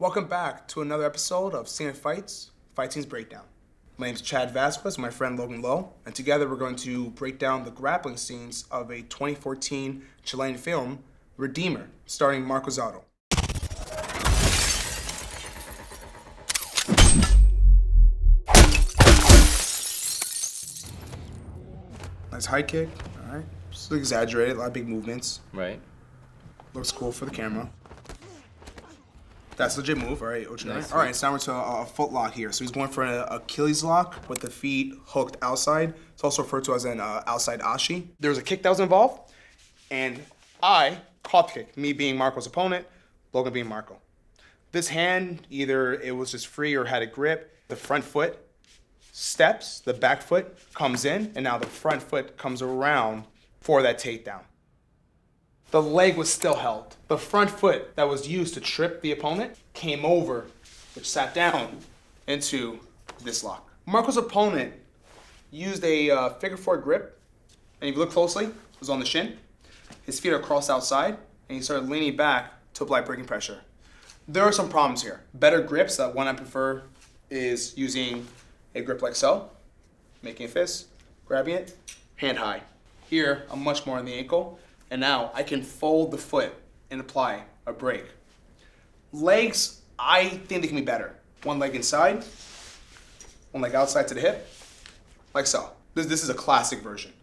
Welcome back to another episode of Scene Fights, Fight Scenes Breakdown. My name is Chad Vasquez, my friend Logan Lowe, and together we're going to break down the grappling scenes of a 2014 Chilean film, Redeemer, starring Marco Zotto. Nice high kick, all right. Just exaggerated, a lot of big movements. Right. Looks cool for the camera. That's a legit move, all right, Ochinari. Nice. All right, so now we're to a foot lock here. So he's going for an Achilles lock with the feet hooked outside. It's also referred to as an outside ashi. There was a kick that was involved, and I caught the kick, me being Marco's opponent, Logan being Marco. This hand, either it was just free or had a grip. The front foot steps, the back foot comes in, and now the front foot comes around for that takedown. The leg was still held. The front foot that was used to trip the opponent came over, which sat down into this lock. Marco's opponent used a figure four grip, and if you look closely, it was on the shin. His feet are crossed outside, and he started leaning back to apply breaking pressure. There are some problems here. Better grips, that one I prefer is using a grip like so, making a fist, grabbing it, hand high. Here, I'm much more on the ankle, and now I can fold the foot and apply a break. Legs, I think they can be better. One leg inside, one leg outside to the hip, like so. This is a classic version.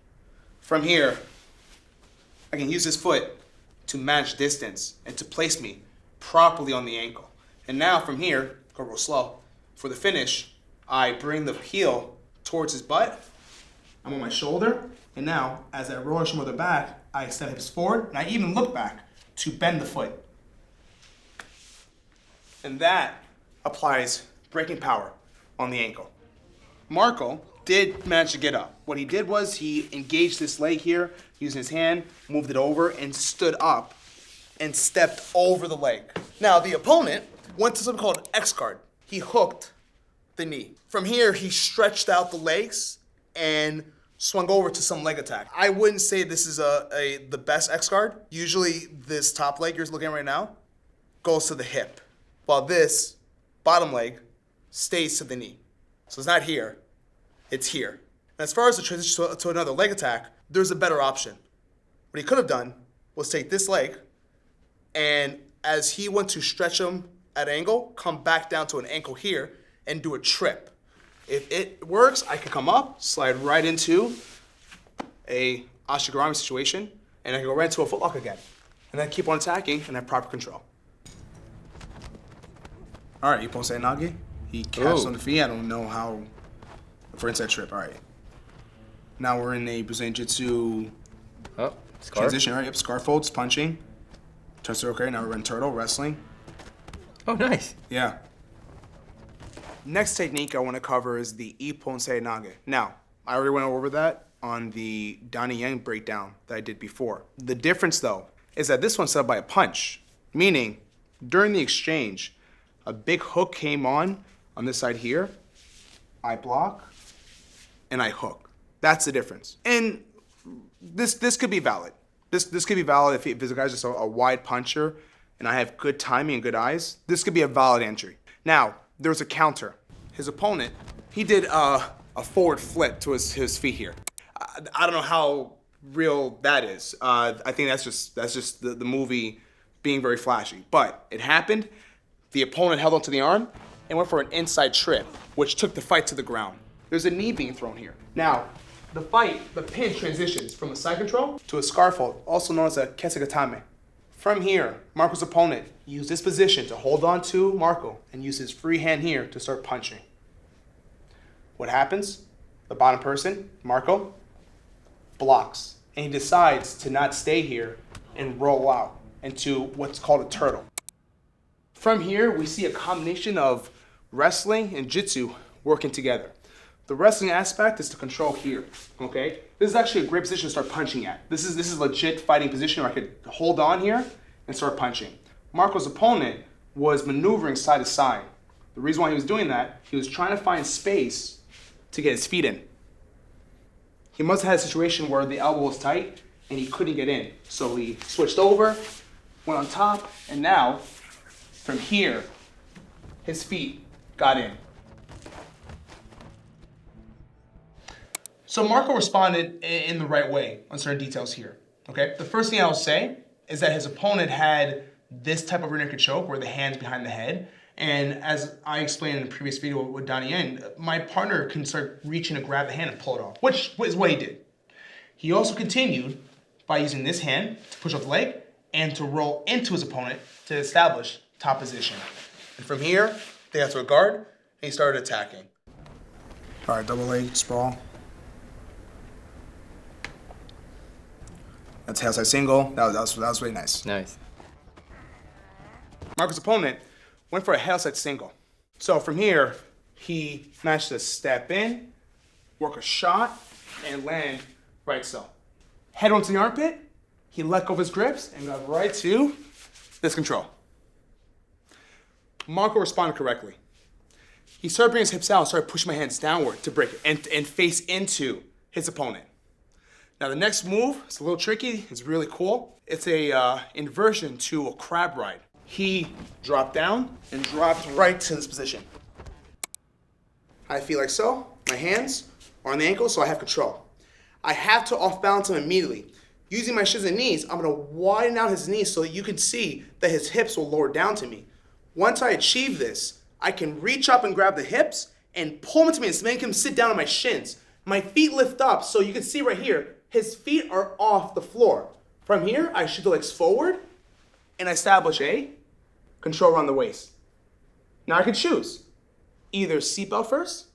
From here, I can use this foot to manage distance and to place me properly on the ankle. And now from here, go real slow. For the finish, I bring the heel towards his butt. I'm on my shoulder. And now, as I roll his shoulder back, I extend hips forward, and I even look back to bend the foot. And that applies breaking power on the ankle. Marco did manage to get up. What he did was he engaged this leg here, using his hand, moved it over, and stood up and stepped over the leg. Now, the opponent went to something called X-guard. He hooked the knee. From here, he stretched out the legs and swung over to some leg attack. I wouldn't say this is the best X-guard. Usually this top leg you're looking at right now goes to the hip, while this bottom leg stays to the knee. So it's not here, it's here. And as far as the transition to another leg attack, there's a better option. What he could have done was take this leg, and as he went to stretch him at angle, come back down to an ankle here and do a trip. If it works, I can come up, slide right into a Ashigarami situation, and I can go right into a footlock again. And then keep on attacking and have proper control. All right, Ippon Seoi-nage. He catches on the feet. I don't know how, for inside trip. All right. Now we're in a Brazilian Jiu-Jitsu transition. All right, yep, scarf folds, punching. Turns to okay, now we're in turtle, wrestling. Oh, nice. Yeah. Next technique I want to cover is the Ippon Seoi-nage. Now, I already went over that on the Donnie Yen breakdown that I did before. The difference, though, is that this one's set up by a punch, meaning during the exchange, a big hook came on this side here. I block, and I hook. That's the difference. And this could be valid. This could be valid if this guy's just a wide puncher, and I have good timing and good eyes. This could be a valid entry. Now, there was a counter. His opponent, he did a forward flip to his feet here. I don't know how real that is. I think that's just the movie being very flashy. But it happened. The opponent held onto the arm and went for an inside trip, which took the fight to the ground. There's a knee being thrown here. Now, the pin transitions from a side control to a scarf hold, also known as a kesegatame. From here, Marco's opponent used this position to hold on to Marco and use his free hand here to start punching. What happens? The bottom person, Marco, blocks, and he decides to not stay here and roll out into what's called a turtle. From here, we see a combination of wrestling and jitsu working together. The wrestling aspect is to control here, okay? This is actually a great position to start punching at. This is legit fighting position where I could hold on here and start punching. Marco's opponent was maneuvering side to side. The reason why he was doing that, he was trying to find space to get his feet in. He must have had a situation where the elbow was tight and he couldn't get in. So he switched over, went on top, and now, from here, his feet got in. So Marco responded in the right way on certain details here, okay? The first thing I'll say is that his opponent had this type of rear naked choke where the hand's behind the head. And as I explained in the previous video with Donnie Yen, my partner can start reaching to grab the hand and pull it off, which is what he did. He also continued by using this hand to push up the leg and to roll into his opponent to establish top position. And from here, they have to guard, and he started attacking. All right, double leg sprawl. That's tail side single. That was really nice. Nice. Marco's opponent went for a tail side single. So from here, he managed to step in, work a shot, and land right so. Head onto the armpit, he let go of his grips and got right to this control. Marco responded correctly. He started bringing his hips out and started pushing my hands downward to break it and face into his opponent. Now the next move is a little tricky, it's really cool. It's a inversion to a crab ride. He dropped down and dropped right to this position. I feel like so. My hands are on the ankle, so I have control. I have to off balance him immediately. Using my shins and knees, I'm gonna widen out his knees so that you can see that his hips will lower down to me. Once I achieve this, I can reach up and grab the hips and pull him into me and make him sit down on my shins. My feet lift up, so you can see right here, his feet are off the floor. From here, I shoot the legs forward and establish a control around the waist. Now I can choose either seatbelt first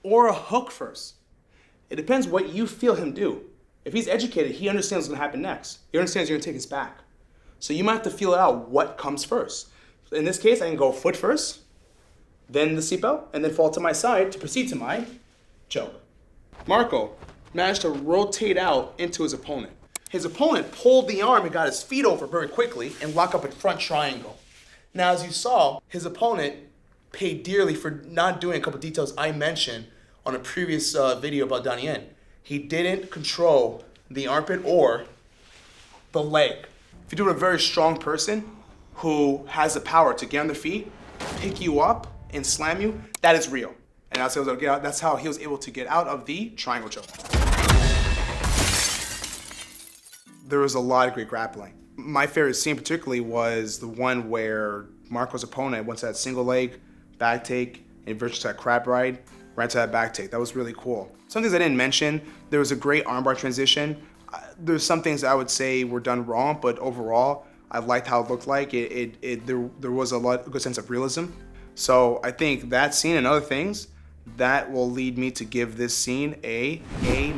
or a hook first. It depends what you feel him do. If he's educated, he understands what's gonna happen next. He understands you're gonna take his back. So you might have to feel out what comes first. In this case, I can go foot first, then the seatbelt, and then fall to my side to proceed to my choke. Marco managed to rotate out into his opponent. His opponent pulled the arm and got his feet over very quickly and lock up a front triangle. Now, as you saw, his opponent paid dearly for not doing a couple details I mentioned on a previous video about Donnie Yen. He didn't control the armpit or the leg. If you do it with a very strong person who has the power to get on their feet, pick you up, and slam you, that is real. And that's how he was able to get out of the triangle choke. There was a lot of great grappling. My favorite scene particularly was the one where Marco's opponent went to that single leg, back take, inverted to that crab ride, right to that back take. That was really cool. Some things I didn't mention, there was a great armbar transition. There's some things I would say were done wrong, but overall, I liked how it looked like. There was a good sense of realism. So I think that scene and other things, that will lead me to give this scene a A-.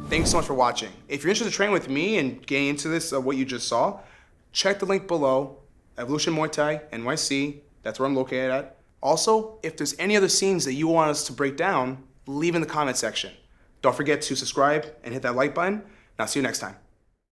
Thanks so much for watching. If you're interested in training with me and getting into this, what you just saw, check the link below, Evolution Muay Thai, NYC, that's where I'm located at. Also, if there's any other scenes that you want us to break down, leave in the comment section. Don't forget to subscribe and hit that like button, and I'll see you next time.